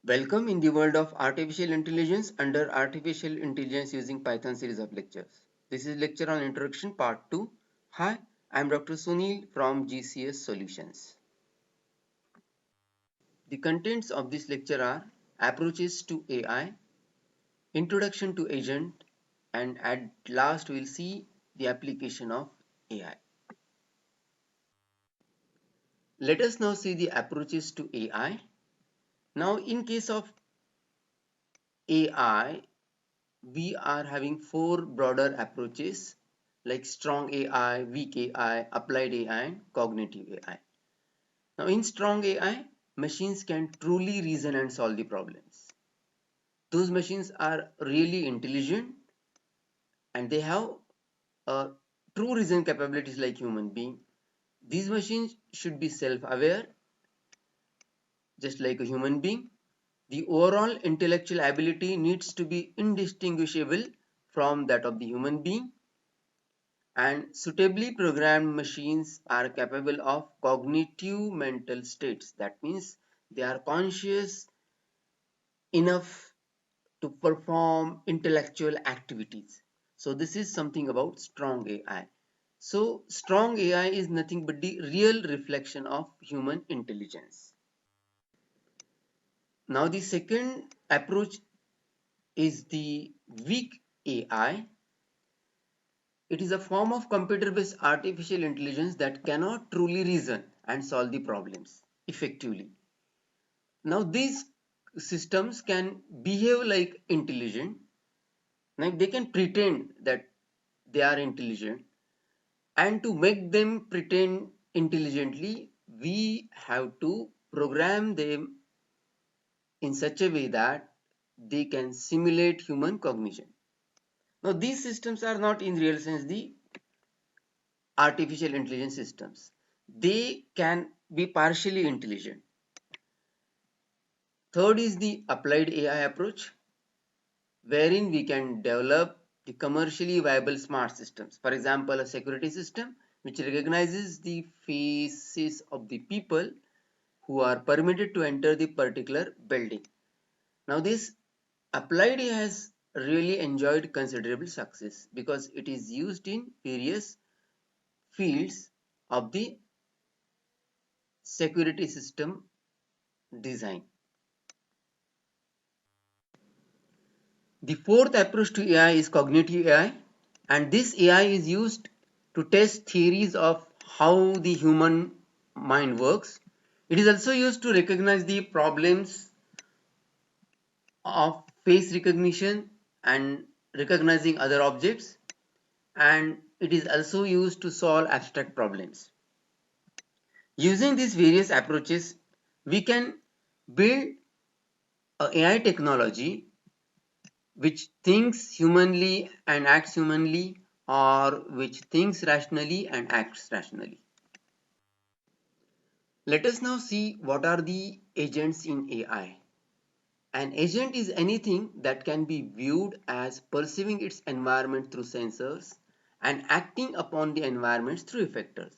Welcome in the world of artificial intelligence under artificial intelligence using Python series of lectures. This is lecture on introduction part 2. Hi, I am Dr. Sunil from GCS Solutions. The contents of this lecture are approaches to AI, introduction to agent, and at last we'll see the application of AI. Let us now see the approaches to AI. Now in case of AI, we are having four broader approaches like strong AI, weak AI, applied AI, and cognitive AI. Now, in strong AI, machines can truly reason and solve the problems. Those machines are really intelligent and they have true reason capabilities like human being. These machines should be self-aware, just like a human being. The overall intellectual ability needs to be indistinguishable from that of the human being, and suitably programmed machines are capable of cognitive mental states. That means they are conscious enough to perform intellectual activities. So this is something about strong AI. So strong AI is nothing but the real reflection of human intelligence. Now the second approach is the weak AI. It is a form of computer-based artificial intelligence that cannot truly reason and solve the problems effectively. Now these systems can behave like intelligent, like they can pretend that they are intelligent, and to make them pretend intelligently, we have to program them in such a way that they can simulate human cognition. Now these systems are not in real sense the artificial intelligence systems. They can be partially intelligent. Third is the applied AI approach, wherein we can develop the commercially viable smart systems. For example, a security system which recognizes the faces of the people who are permitted to enter the particular building. Now this applied AI has really enjoyed considerable success because it is used in various fields of the security system design. The fourth approach to AI is cognitive AI, and this AI is used to test theories of how the human mind works. It is also used to recognize the problems of face recognition and recognizing other objects, and it is also used to solve abstract problems. Using these various approaches, we can build a AI technology which thinks humanly and acts humanly, or which thinks rationally and acts rationally. Let us now see what are the agents in AI. An agent is anything that can be viewed as perceiving its environment through sensors and acting upon the environments through effectors.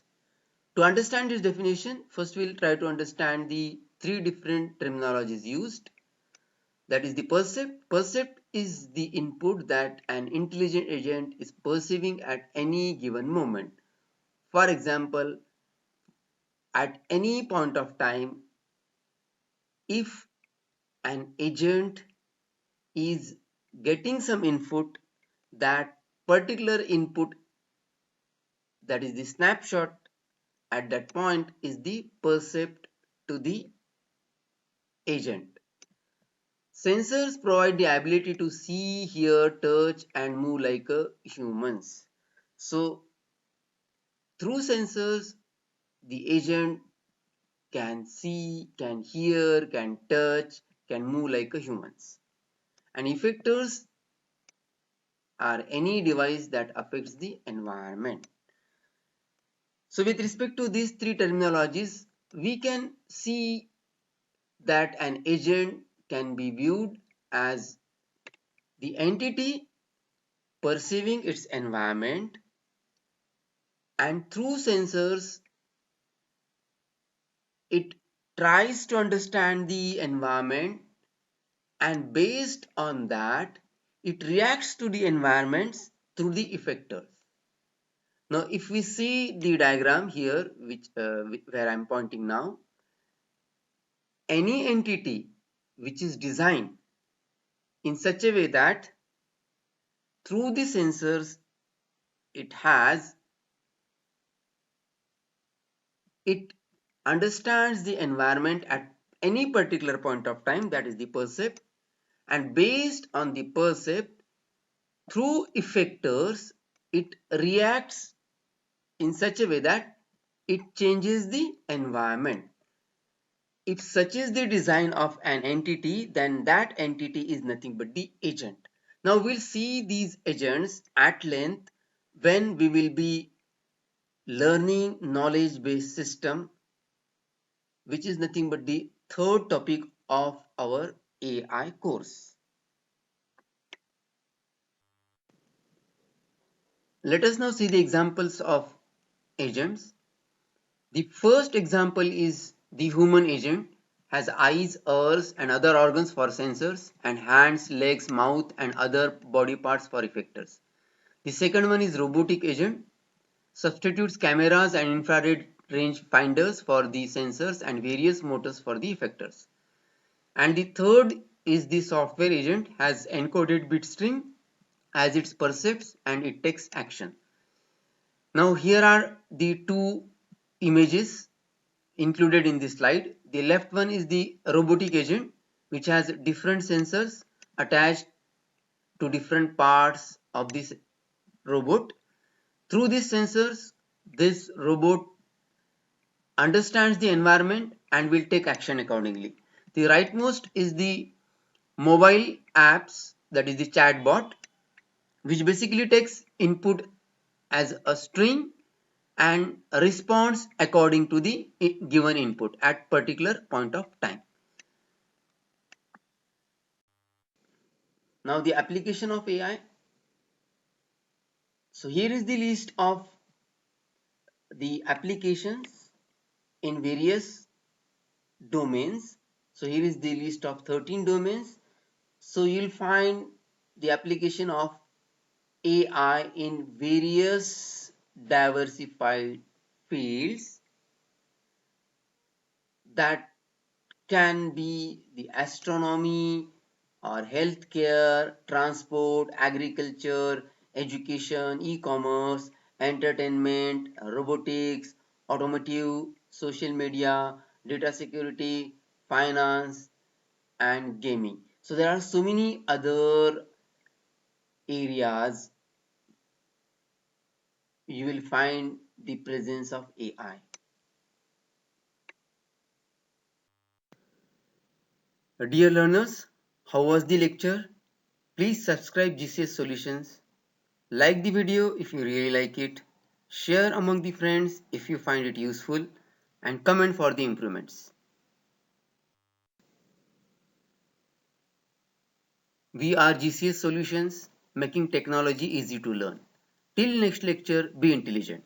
To understand this definition, first we'll try to understand the three different terminologies used. That is the percept. Percept is the input that an intelligent agent is perceiving at any given moment. For example, at any point of time, if an agent is getting some input, that particular input, that is the snapshot at that point, is the percept to the agent. Sensors provide the ability to see, hear, touch and move like humans. So through sensors, the agent can see, can hear, can touch, can move like a humans. And effectors are any device that affects the environment. So with respect to these three terminologies, we can see that an agent can be viewed as the entity perceiving its environment, and through sensors it tries to understand the environment and based on that, it reacts to the environments through the effectors. Now, if we see the diagram here, where I'm pointing now, any entity which is designed in such a way that through the sensors it has, it understands the environment at any particular point of time, that is the percept, and based on the percept, through effectors, it reacts in such a way that it changes the environment. If such is the design of an entity, then that entity is nothing but the agent. Now we'll see these agents at length when we will be learning knowledge-based system, which is nothing but the third topic of our AI course. Let us now see the examples of agents. The first example is the human agent, has eyes, ears and other organs for sensors, and hands, legs, mouth and other body parts for effectors. The second one is robotic agent, substitutes cameras and infrared range finders for the sensors and various motors for the effectors. And the third is the software agent, has encoded bit string as it perceives and it takes action. Now here are the two images included in this slide. The left one is the robotic agent, which has different sensors attached to different parts of this robot. Through these sensors, this robot understands the environment and will take action accordingly. The rightmost is the mobile apps, that is the chatbot, which basically takes input as a string and responds according to the given input at particular point of time. Now the application of AI. So here is the list of the applications in various domains. So here is the list of 13 domains. So you'll find the application of AI in various diversified fields, that can be the astronomy or healthcare, transport, agriculture, education, e-commerce, entertainment, robotics, automotive, social media, data security, finance, and gaming. So there are so many other areas you will find the presence of AI. Dear learners, how was the lecture? Please subscribe GCS Solutions. Like the video if you really like it. Share among the friends if you find it useful, and comment for the improvements. We are GCS Solutions, making technology easy to learn. Till next lecture, be intelligent.